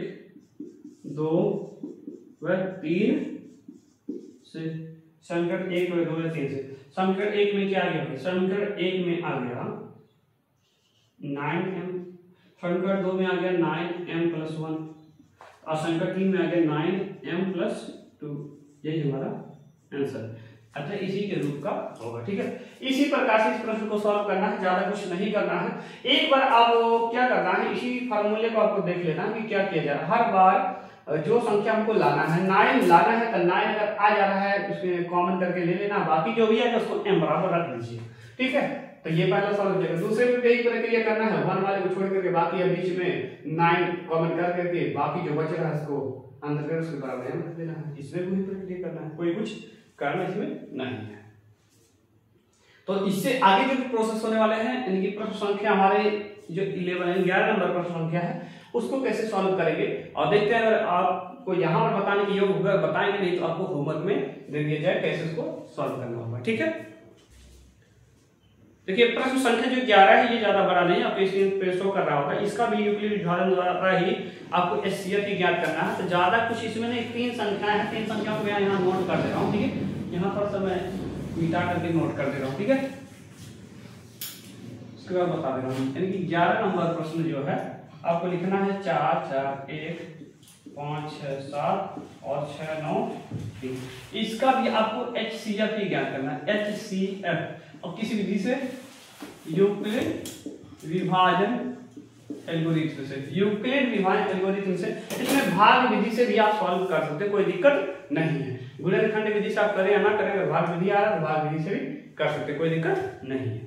2 व 3 से, समीकरण 1 व 2 व 3 से, समीकरण 1 में क्या आ गया, समीकरण 1 में आ गया 9m, समीकरण 2 में आ गया 9m प्लस 1, और समीकरण 3 में आ गया 9m प्लस 2, यही हमारा आंसर। अच्छा इसी के रूप का होगा, ठीक है। इसी प्रकार से इस प्रश्न को सॉल्व करना है, ज्यादा कुछ नहीं करना है। एक बार आप क्या करना है, इसी फार्मूले को आपको देख लेना कि क्या किया जा रहा है। हर बार जो संख्या हमको लाना है 9 लाना है, तो 9 अगर आ जा रहा है उसमें कॉमन करके ले लेना, बाकी जो भी है उसको m बराबर रख लीजिए, ठीक है। तो ये पहला सॉल्व हो जाएगा। दूसरे में भी यही प्रक्रिया करना है, 1 वाले को छोड़ करके बाकी बीच में 9 कॉमन कर करके बाकी जो बच रहा है उसको अंदर कर उसके बराबर यहाँ रख देना है। इसमें वही प्रक्रिया करना है, कोई कुछ करना इसमें नहीं है। तो इससे आगे जो प्रोसेस होने वाले हैं, इनकी प्रश्न संख्या हमारे जो 11 नंबर प्रश्न संख्या है उसको कैसे सॉल्व करेंगे और देखते हैं। अगर आपको यहाँ पर बताने की योग होगा, बताएंगे नहीं तो आपको होमवर्क में दे दिया जाए कैसे इसको सॉल्व करना होगा, ठीक है। देखिए प्रश्न संख्या जो 11 है ये ज्यादा बड़ा नहीं, आपको स्क्रीन पे शो कर रहा होगा। इसका भी यूक्लिड विभाजन द्वारा ही आपको एचसीएफ ही ज्ञात करना है। तो ज्यादा कुछ इसमें नहीं, 3 संख्याएं हैं, 3 संख्या को मैं यहाँ नोट कर दे रहा हूँ, ठीक है। यहाँ पर मैं मिटा करके नोट कर दे रहा हूँ, ठीक है। उसके बाद बता दे रहा हूँ, यानी कि 11 नंबर प्रश्न जो है आपको लिखना है 4 4 1 5 6 7 और 6 9 3। इसका भी आपको एचसीएफ ही ज्ञात करना है, एचसीएफ। और किसी विधि से, यूक्लिड विभाजन एल्गोरिथम से, यूक्लिड विभाजन एल्गोरिथम से। इसमें भाग विधि से भी आप सॉल्व कर सकते हैं, कोई दिक्कत नहीं है। गुणनखंड विधि से आप करें या ना करें, अगर भाग विधि आ रहा है तो भाग विधि से भी कर सकते हैं, कोई दिक्कत नहीं है,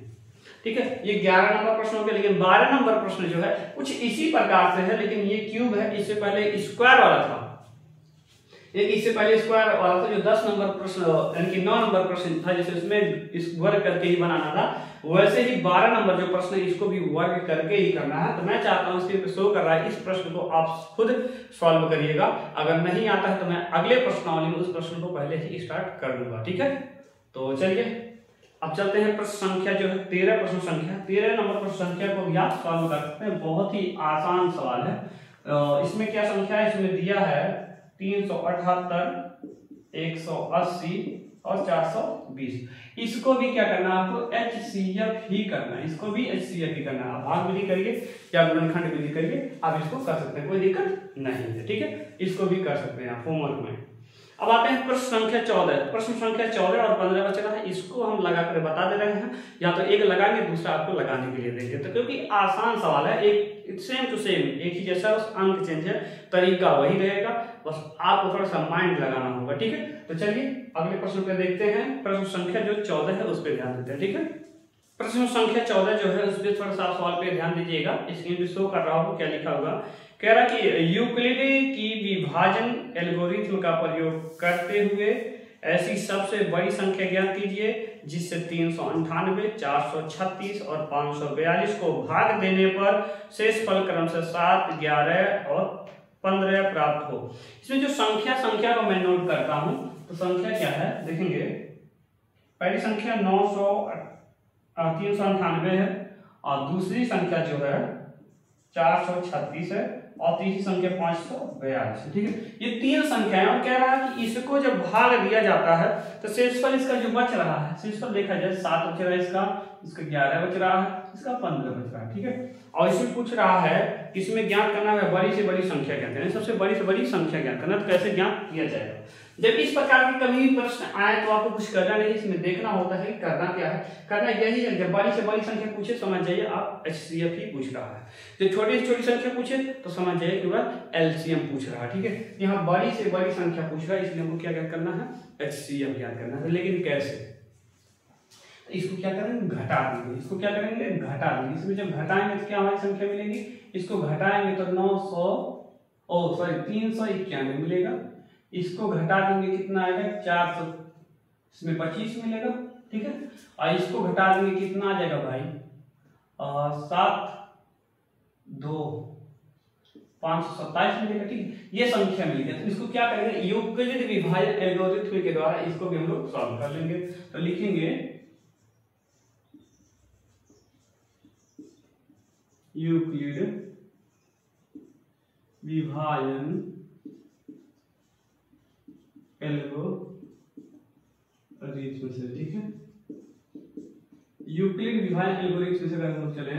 ठीक है। ये 11 नंबर प्रश्न हो गया। लेकिन 12 नंबर प्रश्न जो है कुछ इसी प्रकार से है, लेकिन ये क्यूब है, इससे पहले स्क्वायर वाला था, एक इससे पहले स्क्वायर वाला था जो 10 नंबर प्रश्न यानी कि 9 नंबर प्रश्न था, जैसे इसमें इस वर्ग करके ही बनाना था, वैसे ही 12 नंबर जो प्रश्न है इसको भी वर्ग करके ही करना है। तो मैं चाहता हूं, इसके शो कर रहा है, इस प्रश्न को आप खुद सॉल्व करिएगा। अगर नहीं आता है तो मैं अगले प्रश्नावली में उस प्रश्न को पहले ही स्टार्ट कर दूंगा, ठीक है। तो चलिए अब चलते हैं प्रश्न संख्या जो है 13 प्रश्न संख्या। 13 नंबर प्रश्न संख्या को भी आप सॉल्व कर सकते हैं, बहुत ही आसान सवाल है। इसमें क्या संख्या है, इसमें दिया है 378, 180 और 420। इसको भी क्या करना है आपको, एचसीएफ ही करना है, इसको भी एचसीएफ ही करना है। आप भाग विधि करिए या गुणनखंड विधि करिए, आप इसको कर सकते हैं, कोई दिक्कत नहीं है, ठीक है। इसको भी कर सकते हैं आप होमवर्क में। अब आते हैं प्रश्न संख्या 14। प्रश्न संख्या 14 और 15 बच रहा है, इसको हम लगा कर बता दे रहे हैं, या तो एक लगाएंगे दूसरा आपको लगाने के लिए देंगे। तो क्योंकि आसान सवाल है, एक सेम टू सेम एक ही जैसा, उस अंक चेंज है, तरीका वही रहेगा, बस आपको थोड़ा सा माइंड लगाना होगा, ठीक है। तो चलिए अगले प्रश्न पे देखते हैं। प्रश्न संख्या जो 14 है उस पर ध्यान देते हैं, ठीक है। प्रश्न संख्या 14 जो है उस पर थोड़ा सा सवाल पे ध्यान दीजिएगा। स्क्रीन पे शो कर रहा होगा क्या लिखा होगा। कह रहा कि यूक्लिड की विभाजन एल्गोरिथम का प्रयोग करते हुए ऐसी सबसे बड़ी संख्या ज्ञात कीजिए जिससे 398, 436 और 542 को भाग देने पर शेष फल क्रम से 7, 11 और 15 प्राप्त हो। इसमें जो संख्या को मैं नोट करता हूं, तो संख्या क्या है देखेंगे। पहली संख्या 398 है और दूसरी संख्या जो है 436 है और तीसरी संख्या 542 है, ठीक है। ये 3 संख्याएं, और कह रहा है कि इसको जब भाग दिया जाता है तो शेषफल इसका जो बच रहा है, शेषफल देखा जाए 7 बच रहा है, इसका 11 बच रहा है, इसका 15 बच रहा है, ठीक है। और इसमें पूछ रहा है कि इसमें ज्ञात करना है बड़ी से बड़ी संख्या ज्ञात करना है, सबसे बड़ी से बड़ी संख्या ज्ञात करना। तो कैसे ज्ञात किया जाएगा। जब इस प्रकार की कभी भी प्रश्न आए तो आपको कुछ करना नहीं, इसमें देखना होता है करना क्या है। करना यही है, जब बड़ी से बड़ी संख्या पूछे समझ जाइए आप एचसीएफ ही पूछ रहा है। जब छोटी से छोटी संख्या पूछे तो समझ जाइए कि वह एलसीएम पूछ रहा है, ठीक है। यहाँ बड़ी से बड़ी संख्या पूछ रहा है, इसलिए हमको क्या करना है, एचसीएफ ज्ञात करना है। लेकिन कैसे, तो इसको क्या करेंगे, घटा देंगे। इसको क्या करेंगे, घटा देंगे। इसमें जब घटाएंगे तो क्या हमारी संख्या मिलेगी, इसको घटाएंगे तो 391 मिलेगा। इसको घटा देंगे कितना आएगा, 400, इसमें 25 मिलेगा, ठीक है। और इसको घटा देंगे कितना आ जाएगा भाई, 7, 2, 527 मिलेगा, ठीक है। ये संख्या मिल गया। तो इसको क्या करेंगे, यूक्लिड विभाजन एल्गोरिथम के द्वारा इसको भी हम लोग सॉल्व कर लेंगे। तो लिखेंगे यूक्लिड विभाजन एल्गोरिथम से, ठीक है। यूक्लिड विभाजन एल्गोरिथम से अगर हम लोग चले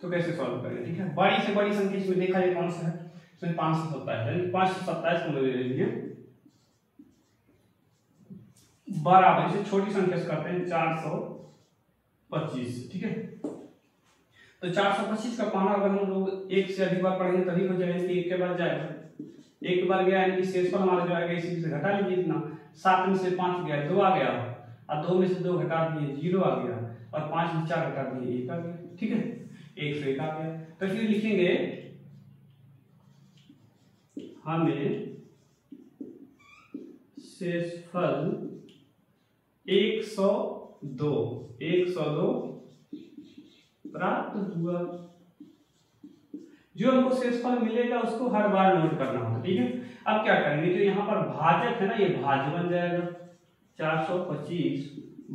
तो कैसे सॉल्व करेंगे, ठीक है। बड़ी से बड़ी संख्या इसमें देखा जाए कौन सा है, इसमें 527 है, 527 को ले लीजिए बराबर, इसे छोटी संख्या से करते हैं 425, ठीक है। तो 425 का पाना अगर हम लोग एक से अधिक बार पढ़ेंगे तभी हो जाएगा, एक के बाद जाएगा, एक बार गया यानी शेषफल हमारा जो आएगा इसी से घटा लीजिए इतना, 7 में से 5 गया 2 आ गया, और 2 में से 2 घटा दिए 0 आ गया, और 5 में 4 घटा दिए 1 आ गया, ठीक है, 101 आ गया। तो फिर लिखेंगे हमें शेषफल 102 प्राप्त हुआ। जो हमको शेषफल मिलेगा उसको हर बार नोट करना होगा, ठीक है। अब क्या करेंगे, जो यहाँ पर भाजक है ना, ये भाज्य बन जाएगा 425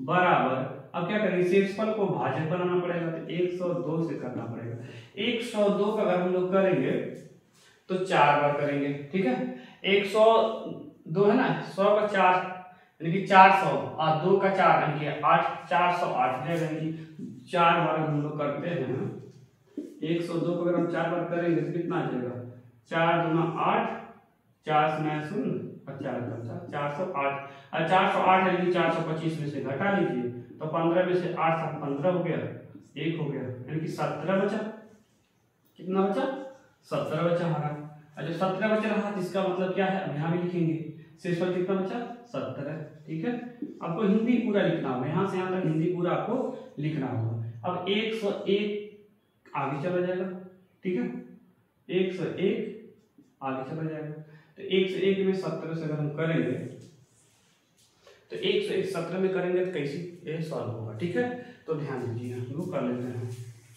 बराबर, अब क्या करेंगे, शेषफल को भाजक बनाना पड़ेगा, तो 102 से करना पड़ेगा। 102 का अगर हम लोग करेंगे तो 4 बार करेंगे, ठीक है। 102 है ना, 100 का 4 यानी कि 400 और 2 का 4 यानी कि 8, 408 यानी कि 4 बार हम लोग करते हैं। 102 को अगर हम 4 बार करेंगे तो कितना आ जाएगा, 4 दूना 8, 4 से 0 और 4 का 408, और 408 यानी कि 425 में से घटा लीजिए तो 15 में से 8 7 15 हो गया, 1 हो गया, यानी कि 17 बचा। कितना बचा, 17 बचा हमारा। और जब 17 बचा रहा तो इसका मतलब क्या है, अब यहाँ भी लिखेंगे शेषफल कितना बचा, 17, ठीक है। आपको हिंदी पूरा लिखना होगा, यहाँ से यहाँ तक हिंदी पूरा आपको लिखना होगा। अब 101 आगे चला जाएगा, ठीक है, 101 आगे चला जाएगा, तो 101 में 17 से अगर हम करेंगे तो 101 17 में करेंगे तो कैसे ये सॉल्व होगा, ठीक है। तो ध्यान दीजिए, हम लोग कर लेते हैं।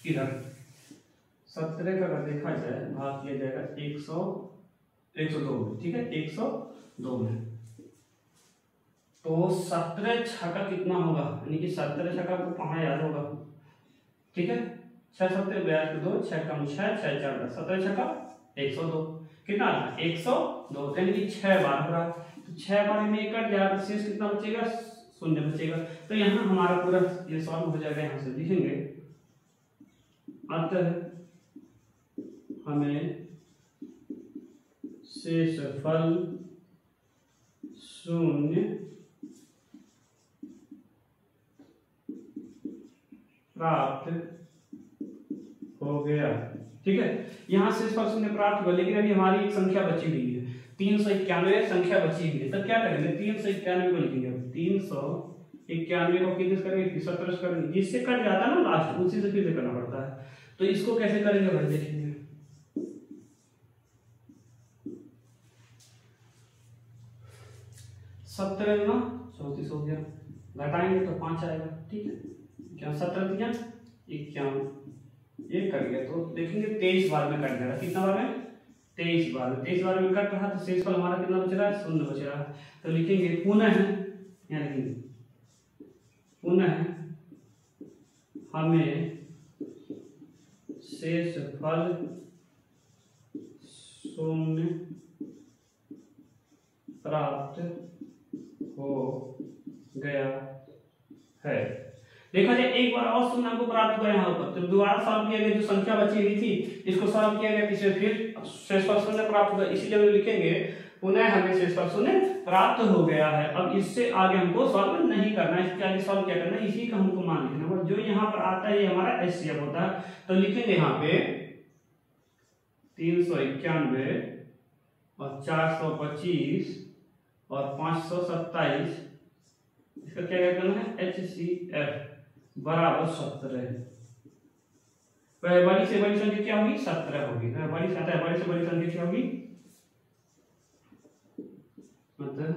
इधर 17 का अगर देखा जाए भाग किया जाएगा 102 में, ठीक है, 102 में, तो 17 छक्का कितना होगा, यानी कि 17 छक्का को कहाँ याद होगा, ठीक है, 6 7 2 6 कम 6 6 4 17 छक्का 102, कितना 102, यानी कि 6 बार हो रहा है, तो 6 बार में 1 कट जाएगा तो शेष कितना बचेगा, 0 बचेगा। तो यहाँ हमारा पूरा ये सॉल्व हो जाएगा। यहाँ से लिखेंगे अतः हमें शेषफल 0 प्राप्त हो गया, ठीक है। यहाँ शेषफल 0 प्राप्त हुआ, लेकिन अभी हमारी एक संख्या बची हुई है, 391 संख्या बची हुई है। तब क्या करेंगे, 391 को लिखेंगे, 391 को कितने से करेंगे, 17 से करेंगे, जिससे कट जाता है ना लास्ट, उसी से फिर से करना पड़ता है। तो इसको कैसे करेंगे भाई देखेंगे, 17 गुना 34 हो गया, घटाएंगे तो 5 आएगा, ठीक है, क्या 17 दिया 51, ये कट गया तो देखेंगे 23 बार में कट जाएगा। कितना बार में, 23 बार में। 23 बार में कट रहा तो शेषफल हमारा कितना बच रहा है, 0 बच रहा है। तो लिखेंगे पुनः, यहाँ लिखेंगे पुनः हमें शेषफल 0 प्राप्त हो गया है। देखा जाए एक बार और 0 हमको प्राप्त हुआ यहाँ पर, तो दोबारा सॉल्व किया गया, जो संख्या बची हुई थी इसको सॉल्व किया गया, इसमें फिर शेषफल 0 प्राप्त हुआ, इसलिए हम लिखेंगे पुनः हमें शेषफल 0 प्राप्त हो गया है। अब इससे आगे हमको सॉल्व नहीं करना है, इसके आगे सॉल्व क्या करना है, इसी का हमको मान लिखना है। जो यहाँ पर आता है ये हमारा एचसीएफ होता है, तो लिखेंगे यहाँ पे 391 और 425 और 527, इसका क्या करना है, HCF बराबर 17। बड़ी से बड़ी संख्या क्या होगी, 17 होगी। बड़ी से बड़ी संख्या क्या होगी, मतलब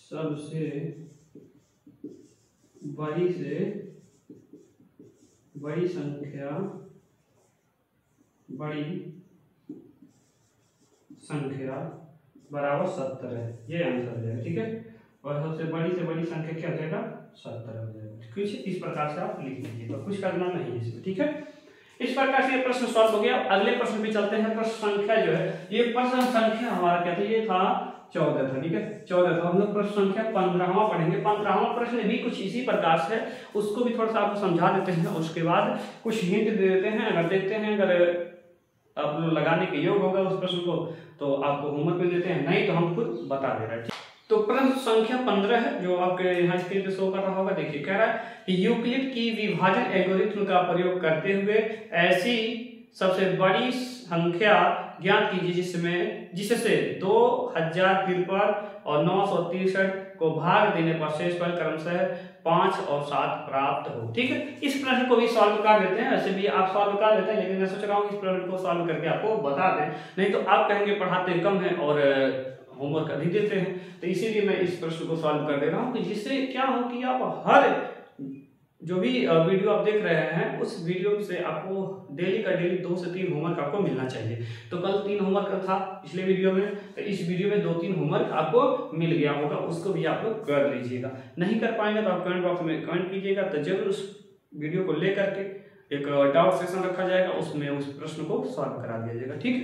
सबसे बड़ी से बड़ी संख्या बराबर 17 है, ये आंसर हो जाएगा, ठीक है। और सबसे बड़ी से बड़ी संख्या क्या हो जाएगा, 17 हो जाएगा। कुछ इस प्रकार से आप लिख लीजिए, तो कुछ करना नहीं है इसमें, ठीक है। इस प्रकार से ये प्रश्न सॉल्व हो गया। अगले प्रश्न पे चलते हैं। प्रश्न संख्या जो है, ये प्रश्न संख्या हमारा क्या था, ये था 14 था, ठीक है, 14 था। हम लोग प्रश्न संख्या 15वां पढ़ेंगे। 15वां प्रश्न भी कुछ इसी प्रकार से, उसको भी थोड़ा सा आपको समझा देते हैं, उसके बाद कुछ हिंट दे देते हैं। अगर देखते हैं, अगर आप लोग लगाने के योग होगा उस प्रश्न को, तो आपको होमवर्क में देते हैं, नहीं तो हम खुद बता दे रहे हैं। तो प्रश्न संख्या 15 है, जो आपके यहाँ स्क्रीन पे शो कर रहा होगा। देखिए, कह रहा है कि यूक्लिड की विभाजन एल्गोरिथ्म का प्रयोग करते हुए ऐसी सबसे बड़ी संख्या ज्ञात कीजिए जिससे 2053 और 963 को भाग देने पर शेषफल क्रमशः 5 और 7 प्राप्त हो। ठीक है, इस प्रश्न को भी सॉल्व कर लेते हैं, वैसे भी आप सॉल्व कर लेते हैं, लेकिन मैं सोच रहा हूँ इस प्रश्न को सॉल्व करके आपको बता दें, नहीं तो आप कहेंगे पढ़ाते कम है और होमवर्क अधिक देते हैं। तो इसीलिए मैं इस प्रश्न को सॉल्व कर दे रहा हूँ कि जिससे क्या हो कि आप हर जो भी वीडियो आप देख रहे हैं उस वीडियो से आपको डेली का डेली 2 से 3 होमवर्क आपको मिलना चाहिए। तो कल 3 होमवर्क था पिछले वीडियो में, तो इस वीडियो में 2-3 होमवर्क आपको मिल गया होगा, उसको भी आप लोग कर लीजिएगा। नहीं कर पाएंगे तो आप कमेंट बॉक्स में कमेंट कीजिएगा, तो जरूर उस वीडियो को लेकर के एक डाउट सेशन रखा जाएगा, उसमें उस प्रश्न को सॉल्व करा दिया जाएगा। ठीक है,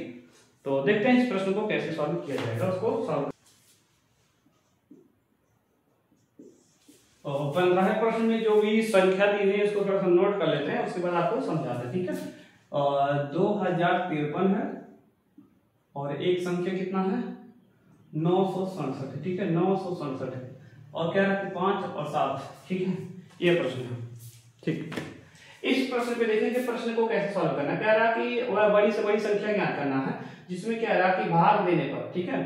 तो देखते हैं इस प्रश्न को कैसे सॉल्व किया जाएगा, उसको सॉल्व। 15 प्रश्न में जो भी संख्या दी है उसको थोड़ा सा नोट कर लेते हैं, उसके बाद आपको समझाते हैं। ठीक है, 2053 है और एक संख्या कितना है 967 है। ठीक है, 967 है और कह रहा है 5 और 7। ठीक है, ये प्रश्न है। ठीक, इस प्रश्न पे देखेंगे प्रश्न को कैसे सॉल्व करना है। कह रहा कि वह बड़ी से बड़ी संख्या ज्ञात करना है, जिसमें कह रहा कि भाग देने पर, ठीक है,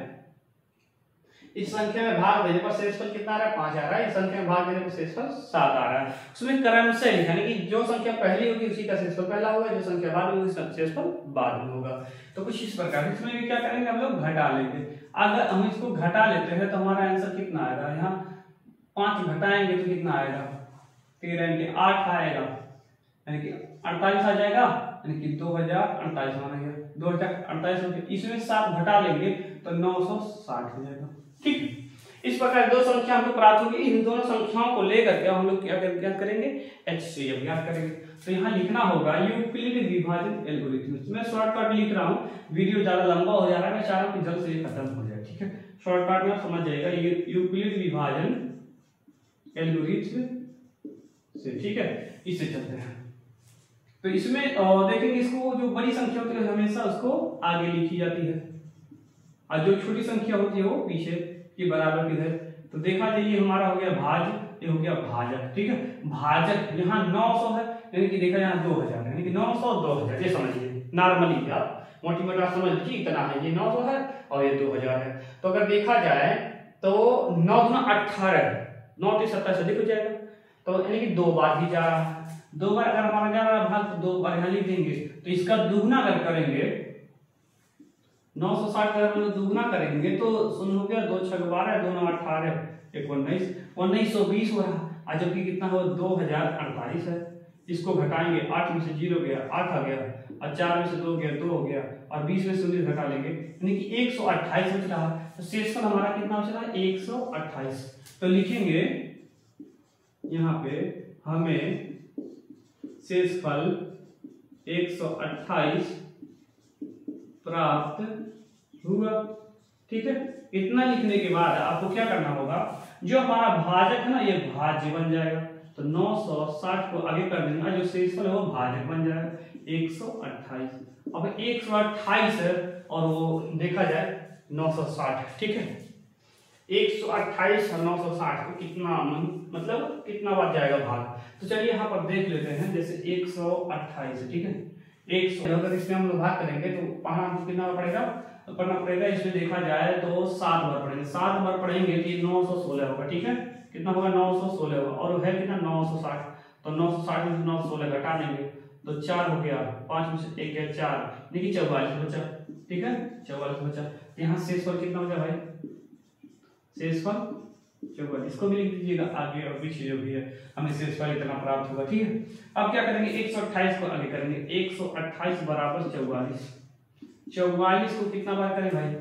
इस संख्या में भाग देने पर शेषफल कितना आ रहा है 5 आ रहा है, इस संख्या में भाग देने पर शेषफल 7 आ रहा है। उसमें क्रमशः लिखा, यानी कि जो संख्या पहली होगी उसी का शेषफल पहला होगा, जो संख्या बाद में होगी उसका शेषफल बाद में होगा। तो कुछ इस प्रकार इसमें भी क्या करेंगे हम लोग घटा लेंगे। अगर हम इसको घटा लेते हैं तो हमारा आंसर कितना आएगा, यहाँ 5 घटाएंगे तो कितना आएगा 13 के 8 आएगा, यानी कि 48 आ जाएगा, यानी कि 2048 मानेंगे 2048। इसमें 7 घटा लेंगे तो 960 हो जाएगा। ठीक, इस प्रकार 2 संख्या हमको प्राप्त होगी। इन दोनों संख्याओं को लेकर के हम लोग क्या करेंगे HCF ज्ञात करेंगे। तो यहाँ लिखना होगा यूक्लिड विभाजन एल्गोरिथम। मैं शॉर्टकट लिख रहा हूँ, वीडियो ज्यादा लंबा हो जा रहा है, मैं चाह रहा हूँ कि जल्द से ये खत्म हो जाए। ठीक है, शॉर्टकट में समझ जाएगा यूक्लिड विभाजन एल्गोरिथम से। ठीक है, इससे चलते हैं। तो इसमें देखेंगे इसको जो बड़ी संख्या होती है हमेशा उसको आगे लिखी जाती है और जो छोटी संख्या होती है वो पीछे के बराबर की है। तो देखा जाए ये हमारा हो गया भाज्य, ये हो गया भाजक। ठीक है, भाजक यहाँ 900 है, यानी कि देखा यहाँ 2000 है, यानी कि 900 2000, ये समझिए नॉर्मली आप मोटी मोटा समझ लीजिए इतना है, ये 900 है और ये 2000 है। तो अगर देखा जाए तो 9 गुना 18, 9 3 27 अधिक हो जाएगा, तो यानी कि 2 बार ही जा रहा है। 2 बार अगर हमारा जा रहा है भाग तो 2 बार यहाँ लिख देंगे। तो इसका दुगना अगर करेंगे 960 का हम दुगना करेंगे तो सुन हो गया 2 6 12 2 9 18 1 19 1920 हो रहा, जबकि कितना हो 2048 है। इसको घटाएंगे 8 में से 0 गया 8 आ गया और 4 में से 2 गया 2 हो गया और 20 में से 0 घटा लेंगे, यानी कि 128 बच रहा। तो शेषफल हमारा कितना बच रहा है 128। तो लिखेंगे यहाँ पे हमें शेषफल 128 प्राप्त हुआ। ठीक है, इतना लिखने के बाद आपको क्या करना होगा, जो हमारा भाजक है ना ये भाज्य बन जाएगा, तो 960 को आगे कर देना, जो शेषफल है वो भाजक बन जाएगा 128। अब 128 है और वो देखा जाए 960। ठीक है, 128 और 960 को कितना मतलब कितना बार जाएगा भाग। तो चलिए यहाँ पर देख लेते हैं, जैसे 128। ठीक है, 100 अगर इसमें हम लोग भाग करेंगे तो पढ़ना कितना पढ़ना पड़ेगा, इसमें देखा जाए तो 7 बार पढ़ेंगे। 7 बार पढ़ेंगे तो 916 होगा। ठीक है, कितना होगा 916 होगा और है कितना 960। तो 960 में 916 घटा देंगे तो 4 हो गया, 5 में से 1 गया 4, देखिए 44 बचा। ठीक है, 44 बचा। यहाँ शेषफल कितना बचा भाई, शेषफल 44, इसको भी लिख दीजिएगा आगे और पीछे जो भी है हमें शेषफल इतना प्राप्त होगा। ठीक है, अब क्या करेंगे 128 को आगे करेंगे, 128 बराबर 44। 44 को कितना बार करें भाई,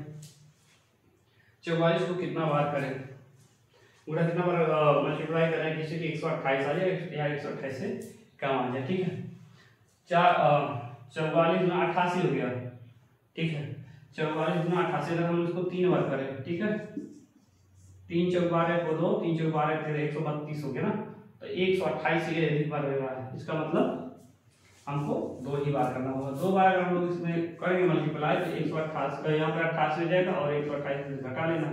44 को कितना बार करें, पूरा कितना बार मल्टीप्लाई करें किसी की 128 आ जाए या 128 से कम आ जाए। ठीक है, 44 गुना 88 हो गया। ठीक है, 44 गुना 88 अगर हम इसको 3 बार करें, ठीक है, 3 चौक 12 को 2, 3 चौक 12 फिर 132 हो गया ना, तो 128 से अधिक बार होगा। इसका मतलब हमको 2 ही बार करना होगा। 2 बार अगर हम लोग इसमें करेंगे मल्टीप्लाई तो 128 यहाँ पर 88 हो जाएगा और 128 से घटा लेना,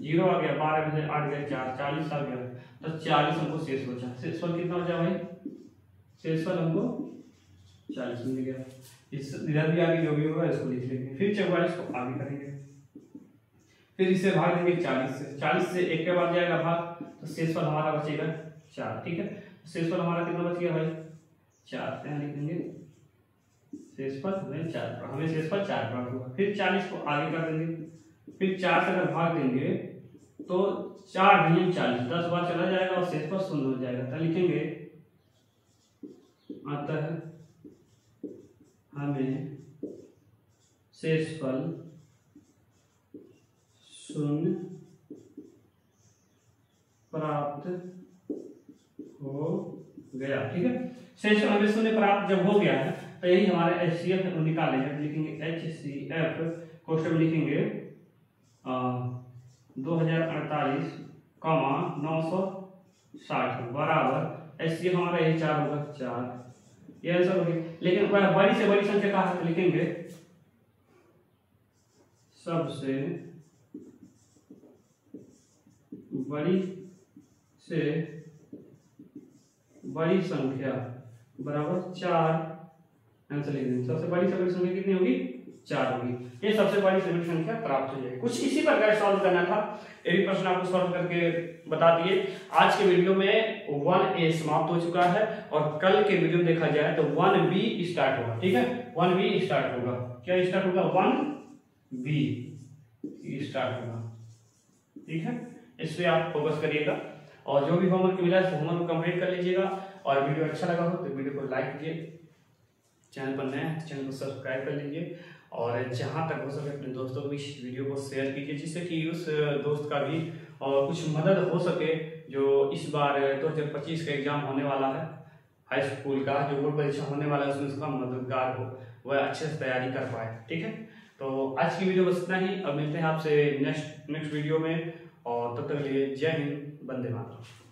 0 आ गया, 12 में से 8 गया 4, 40 आ गया, तो 40 हमको शेष बचा। शेषफल कितना बचा भाई, शेषफल हमको 40 मिल गया। इस इधर भी आगे जो भी होगा इसको लिख लेंगे, फिर 44 को आगे करेंगे, फिर इसे भाग देंगे 40 से 1 के बाद जाएगा भाग, तो शेषफल हमारा बचेगा 4, ठीक है। शेषफल हमारा कितना बच गया भाई 4, यहाँ लिखेंगे शेषफल हमें 4, हमें शेषफल 4 प्राप्त हुआ। फिर 40 को आगे कर देंगे, फिर 4 से अगर भाग देंगे तो 4 नहीं 40, 10 बार चला जाएगा और शेषफल 0 हो जाएगा। तो लिखेंगे अतः हमें शेषफल 0 प्राप्त हो गया, ठीक है। शेषफल हमें 0 प्राप्त जब हो गया है तो यही हमारा HCF निकालेंगे। लिखेंगे HCF क्वेश्चन में लिखेंगे 2048, 960 बराबर HCF हमारा यही 4 होगा, 4, ये आंसर हो गया। लेकिन बड़ी से बड़ी संख्या कहाँ है, लिखेंगे सबसे बड़ी से बड़ी संख्या बराबर 4, आंसर लिख देंगे। सबसे बड़ी से बड़ी संख्या कितनी होगी 4 होगी। ये सबसे बड़ी से बड़ी संख्या प्राप्त हो जाएगी। कुछ इसी प्रकार सॉल्व करना था, ये भी प्रश्न आपको सॉल्व करके बता दिए। आज के वीडियो में 1A समाप्त हो चुका है और कल के वीडियो में देखा जाए तो 1B स्टार्ट होगा, ठीक है। 1B स्टार्ट होगा, क्या स्टार्ट होगा 1B स्टार्ट होगा, ठीक है। इस पे आप फोकस करिएगा और जो भी होमवर्क मिला है होमवर्क को कंप्लीट कर लीजिएगा। और वीडियो अच्छा लगा हो तो वीडियो को लाइक कीजिए, चैनल पर नए हैं तो चैनल को सब्सक्राइब कर लीजिए और जहां तक हो सके अपने दोस्तों को इस वीडियो को शेयर कीजिए, जिससे कि उस दोस्त का भी और कुछ मदद हो सके जो इस बार 2025 का एग्जाम होने वाला है हाई स्कूल का, जो बोर्ड परीक्षा होने वाला है उसमें उसका मददगार हो, वह अच्छे से तैयारी कर पाए, ठीक है। तो आज की वीडियो बस इतना ही। अब मिलते हैं आपसे नेक्स्ट वीडियो में और तब तक के लिए जय हिंद, वंदे मातरम।